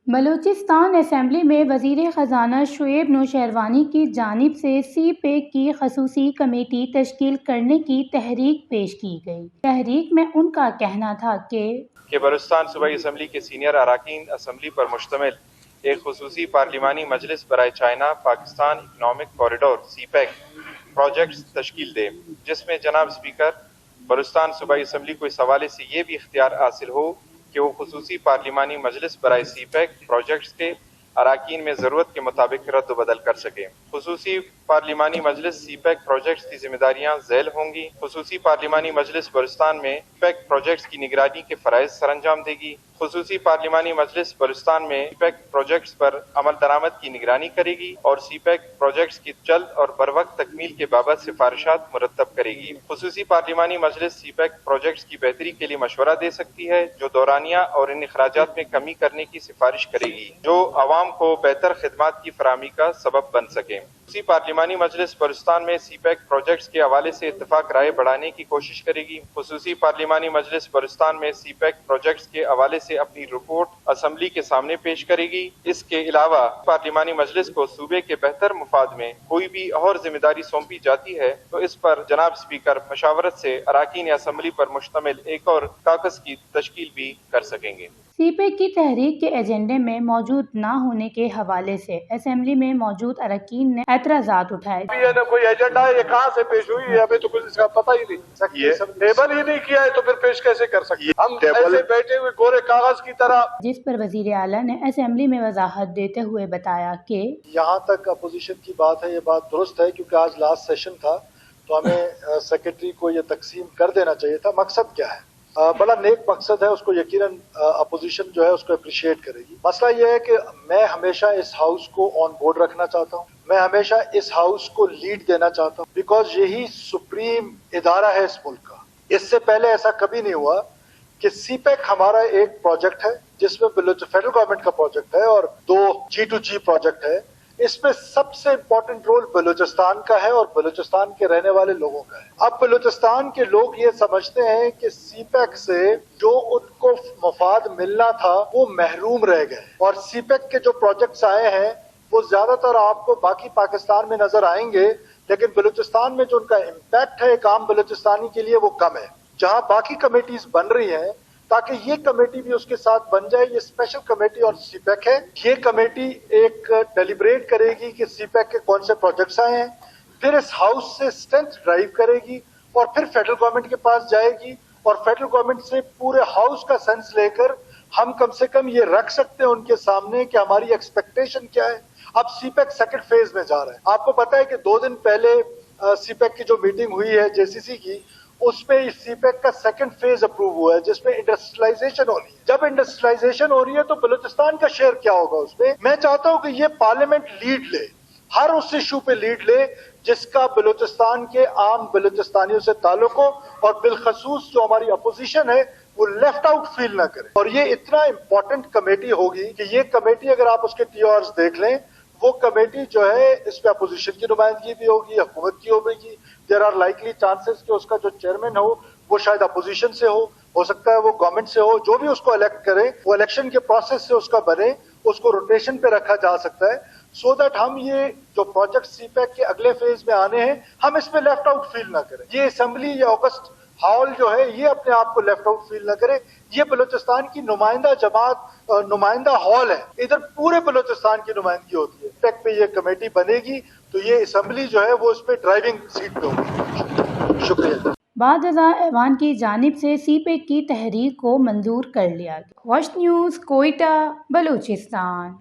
Balochistan assembly میں وزیر خزانہ شعیب نوشیروانی کی جانب سے سی پیک کی خصوصی کمیٹی تشکیل کرنے کی تحریک پیش کی گئی۔ تحریک میں ان کا کہنا تھا کہ بلوچستان صوبائی اسمبلی کے سینئر اراکین اسمبلی پر مشتمل ایک خصوصی پارلیمانی مجلس برائے چائنا پاکستان اکنامک کوریڈور سی پیک پروجیکٹس تشکیل دے، جس میں جناب اسپیکر بلوچستان صوبائی اسمبلی کو اس حوالے سے یہ بھی اختیار حاصل ہو کہ وہ خصوصی پارلیمانی مجلس برائے سی پیک پروجیکٹس کے اراکین میں ضرورت کے مطابق رد و بدل کر سکے۔ خصوصی پارلیمانی مجلس سی پیک پروجیکٹس کی ذمہ داریاں ذیل ہوں گی۔ خصوصی پارلیمانی مجلس بلوچستان میں پیک پروجیکٹس کی نگرانی کے فرائض سر انجام دے گی۔ خصوصی پارلیمانی مجلس بلوچستان میں سی پیک پروجیکٹس پر عمل درآمد کی نگرانی کرے گی اور سی پیک پروجیکٹس کی جلد اور بروقت تکمیل کے بابت سفارشات مرتب کرے گی۔ خصوصی پارلیمانی مجلس سی پیک پروجیکٹس کی بہتری کے لیے مشورہ دے سکتی ہے، جو دورانیہ اور ان اخراجات میں کمی کرنے کی سفارش کرے گی جو عوام کو بہتر خدمات کی فراہمی کا سبب بن سکے۔ خصوصی پارلیمانی مجلس بلوچستان میں سی پیک پروجیکٹس کے حوالے سے اتفاق رائے بڑھانے کی کوشش کرے گی۔ خصوصی پارلیمانی مجلس بلوچستان میں سی پیک پروجیکٹس کے حوالے سے اپنی رپورٹ اسمبلی کے سامنے پیش کرے گی۔ اس کے علاوہ پارلیمانی مجلس کو صوبے کے بہتر مفاد میں کوئی بھی اور ذمہ داری سونپی جاتی ہے تو اس پر جناب اسپیکر مشاورت سے اراکین اسمبلی پر مشتمل ایک اور کاکس کی تشکیل بھی کر سکیں گے۔ سی پیک کی تحریک کے ایجنڈے میں موجود نہ ہونے کے حوالے سے اسمبلی میں موجود اراکین نے اعتراضات اٹھائے۔ یہ کوئی ایجنڈا ہے، یہ کہاں سے پیش ہوئی ہے، ہمیں تو کچھ اس کا پتہ ہی نہیں۔ ٹیبل ہی نہیں کیا ہے تو پھر پیش کیسے کر سکتے؟ ہم ایسے بیٹھے ہوئے گورے کاغذ کی طرح۔ جس پر وزیر اعلیٰ نے اسمبلی میں وضاحت دیتے ہوئے بتایا کہ یہاں تک اپوزیشن کی بات ہے، یہ بات درست ہے کیونکہ آج لاسٹ سیشن تھا تو ہمیں سیکرٹری کو یہ تقسیم کر دینا چاہیے تھا۔ مقصد کیا ہے؟ بڑا نیک مقصد ہے، اس کو یقیناً اپوزیشن جو ہے اس کو اپریشیٹ کرے گی۔ مسئلہ یہ ہے کہ میں ہمیشہ اس ہاؤس کو آن بورڈ رکھنا چاہتا ہوں، میں ہمیشہ اس ہاؤس کو لیڈ دینا چاہتا ہوں، بیکاز یہی سپریم ادارہ ہے اس ملک کا۔ اس سے پہلے ایسا کبھی نہیں ہوا کہ سی پیک ہمارا ایک پروجیکٹ ہے جس میں فیڈرل گورنمنٹ کا پروجیکٹ ہے اور 2 G2G پروجیکٹ ہے۔ اس میں سب سے امپورٹنٹ رول بلوچستان کا ہے اور بلوچستان کے رہنے والے لوگوں کا ہے۔ اب بلوچستان کے لوگ یہ سمجھتے ہیں کہ سی پیک سے جو ان کو مفاد ملنا تھا وہ محروم رہ گئے، اور سی پیک کے جو پروجیکٹس آئے ہیں وہ زیادہ تر آپ کو باقی پاکستان میں نظر آئیں گے، لیکن بلوچستان میں جو ان کا امپیکٹ ہے ایک عام بلوچستانی کے لیے وہ کم ہے۔ جہاں باقی کمیٹیز بن رہی ہیں تاکہ یہ کمیٹی بھی اس کے ساتھ بن جائے، یہ اسپیشل کمیٹی اور سی پیک ہے۔ یہ کمیٹی ایک ڈیلیبریٹ کرے گی کہ سی پیک کے کون سے پروجیکٹس آئے ہیں، پھر اس ہاؤس سے اسٹرینتھ ڈرائیو کرے گی اور پھر فیڈرل گورنمنٹ کے پاس جائے گی اور فیڈرل گورنمنٹ سے پورے ہاؤس کا سینس لے کر ہم کم سے کم یہ رکھ سکتے ہیں ان کے سامنے کہ ہماری ایکسپیکٹیشن کیا ہے۔ اب سی پیک سیکنڈ فیز میں جا رہا ہے۔ آپ کو پتا ہے کہ 2 دن پہلے سی پیک کی جو میٹنگ ہوئی ہے JCC کی، اس میں سی پیک کا سیکنڈ فیز اپروو ہوا ہے جس میں انڈسٹریلائزیشن ہو رہی ہے۔ جب انڈسٹریلائزیشن ہو رہی ہے تو بلوچستان کا شیئر کیا ہوگا اس میں؟ میں چاہتا ہوں کہ یہ پارلیمنٹ لیڈ لے، ہر اس ایشو پہ لیڈ لے جس کا بلوچستان کے عام بلوچستانیوں سے تعلق ہو، اور بالخصوص جو ہماری اپوزیشن ہے وہ لیفٹ آؤٹ فیل نہ کرے۔ اور یہ اتنا امپورٹنٹ کمیٹی ہوگی کہ یہ کمیٹی اگر آپ اس کے TORs دیکھ لیں، وہ کمیٹی جو ہے اس میں اپوزیشن کی نمائندگی بھی ہوگی، حکومت کی ہوگی۔ دیر آر لائکلی چانسز کہ اس کا جو چیئرمین ہو وہ شاید اپوزیشن سے ہو سکتا ہے وہ گورنمنٹ سے ہو، جو بھی اس کو الیکٹ کرے وہ الیکشن کے پروسیس سے اس کا بنے، اس کو روٹیشن پہ رکھا جا سکتا ہے، سو دیٹ ہم یہ جو پروجیکٹ سی پیک کے اگلے فیز میں آنے ہیں ہم اس میں لیفٹ آؤٹ فیل نہ کریں۔ یہ اسمبلی یا آگسٹ ہال جو ہے یہ اپنے آپ کو لیفٹ آؤٹ فیل نہ کرے۔ یہ بلوچستان کی نمائندہ جماعت نمائندہ ہال ہے، ادھر پورے بلوچستان کی نمائندگی ہوتی ہے۔ پیک پہ یہ کمیٹی بنے گی تو یہ اسمبلی جو ہے وہ اس پہ ڈرائیونگ سیٹ پہ ہوگی۔ شکریہ۔ بعد ازاں ایوان کی جانب سے سی پیک کی تحریک کو منظور کر لیا گیا۔ واشٹ نیوز، کوئٹہ، بلوچستان۔